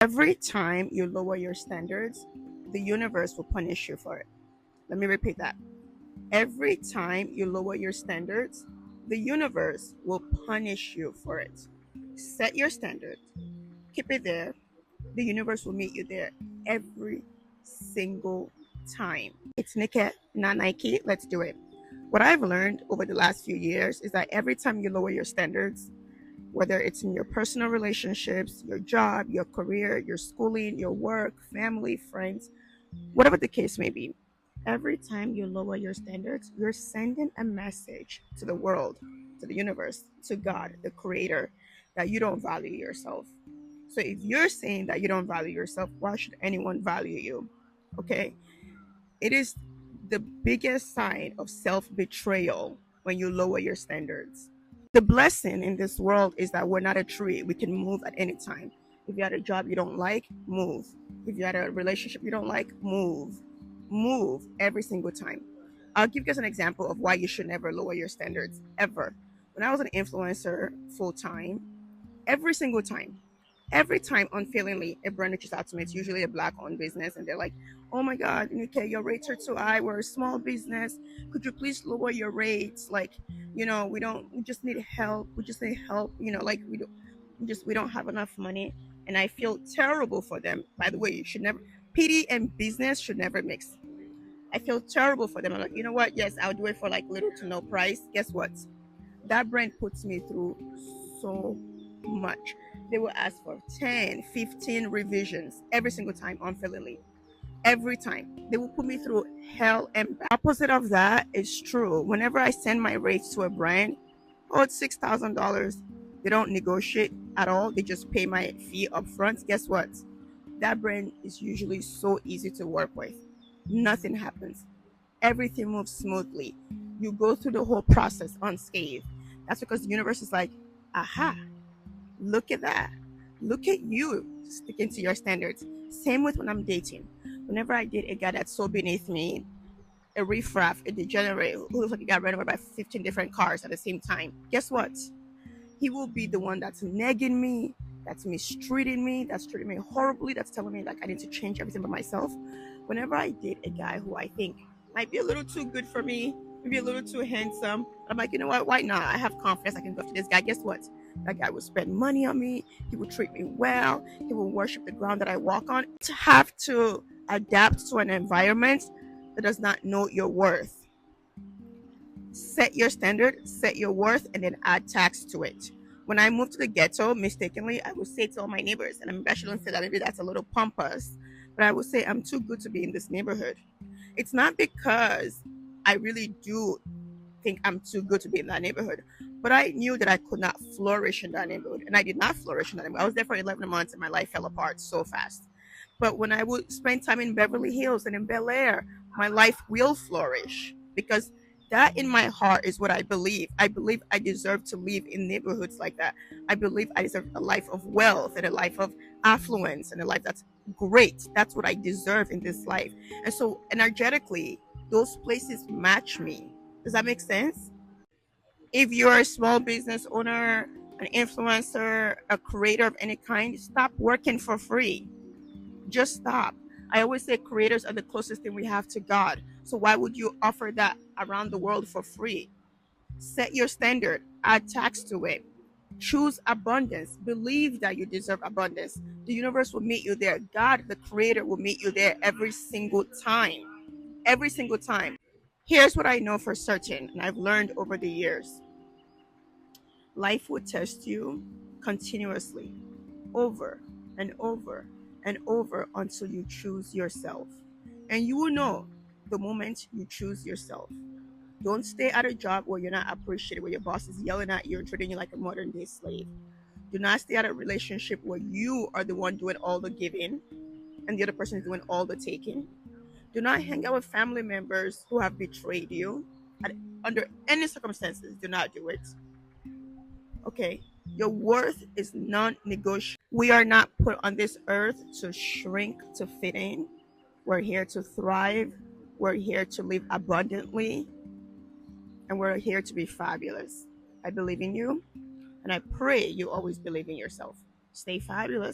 Every time you lower your standards, the universe will punish you for it. Let me repeat that. Every time you lower your standards, the universe will punish you for it. Set your standard, keep it there. The universe will meet you there every single time. It's Nikki, not Nike. Let's do it. What I've learned over the last few years is that every time you lower your standards, whether it's in your personal relationships, your job, your career, your schooling, your work, family, friends, whatever the case may be, every time you lower your standards, you're sending a message to the world, to the universe, to God, the creator, that you don't value yourself. So if you're saying that you don't value yourself, why should anyone value you? Okay? It is the biggest sign of self betrayal when you lower your standards. The blessing in this world is that we're not a tree. We can move at any time. If you had a job you don't like, move. If you had a relationship you don't like, move. Move every single time. I'll give you guys an example of why you should never lower your standards ever. When I was an influencer full time, every time unfailingly a brand reaches out to me, it's usually a black owned business, and they're like, oh my god, Nike, your rates are too high, we're a small business, could you please lower your rates? Like, we just need help, like we don't have enough money. And I feel terrible for them. By the way, you should never, pity and business should never mix. I feel terrible for them. I'm like, you know what, yes, I'll do it for like little to no price. Guess what, that brand puts me through so much. They will ask for 10, 15 revisions every single time unfailingly. Every time. They will put me through hell and back. Opposite of that is true. Whenever I send my rates to a brand, oh, it's $6,000. They don't negotiate at all. They just pay my fee up front. Guess what? That brand is usually so easy to work with. Nothing happens. Everything moves smoothly. You go through the whole process unscathed. That's because the universe is like, aha, look at that. Look at you sticking to your standards. Same with when I'm dating. Whenever I date a guy that's so beneath me, a riffraff, a degenerate who looks like he got ran over by 15 different cars at the same time, guess what? He will be the one that's nagging me, that's mistreating me, that's treating me horribly, that's telling me like I need to change everything about myself. Whenever I date a guy who I think might be a little too good for me, maybe a little too handsome, I'm like, you know what? Why not? I have confidence. I can go to this guy. Guess what? That guy will spend money on me. He will treat me well. He will worship the ground that I walk on. To have to adapt to an environment that does not know your worth. Set your standard, set your worth, and then add tax to it. When I moved to the ghetto, mistakenly, I would say to all my neighbors, and I shouldn't say that, maybe that's a little pompous, but I would say, I'm too good to be in this neighborhood. It's not because I really do think I'm too good to be in that neighborhood, but I knew that I could not flourish in that neighborhood, and I did not flourish in that neighborhood. I was there for 11 months, and my life fell apart so fast. But when I would spend time in Beverly Hills and in Bel Air, my life will flourish because that in my heart is what I believe. I believe I deserve to live in neighborhoods like that. I believe I deserve a life of wealth and a life of affluence and a life that's great. That's what I deserve in this life. And so, energetically, those places match me. Does that make sense? If you're a small business owner, an influencer, a creator of any kind, stop working for free. Just stop. I always say creators are the closest thing we have to God. So why would you offer that around the world for free? Set your standard, add tax to it. Choose abundance. Believe that you deserve abundance. The universe will meet you there. God, the creator, will meet you there every single time. Every single time. Here's what I know for certain, and I've learned over the years. Life will test you continuously, over and over and over until you choose yourself. And you will know the moment you choose yourself. Don't stay at a job where you're not appreciated, where your boss is yelling at you and treating you like a modern day slave. Do not stay at a relationship where you are the one doing all the giving and the other person is doing all the taking. Do not hang out with family members who have betrayed you. Under any circumstances, do not do it. Okay? Your worth is non negotiable. We are not put on this earth to shrink to fit in. We're here to thrive. We're here to live abundantly. And we're here to be fabulous. I believe in you. And I pray you always believe in yourself. Stay fabulous.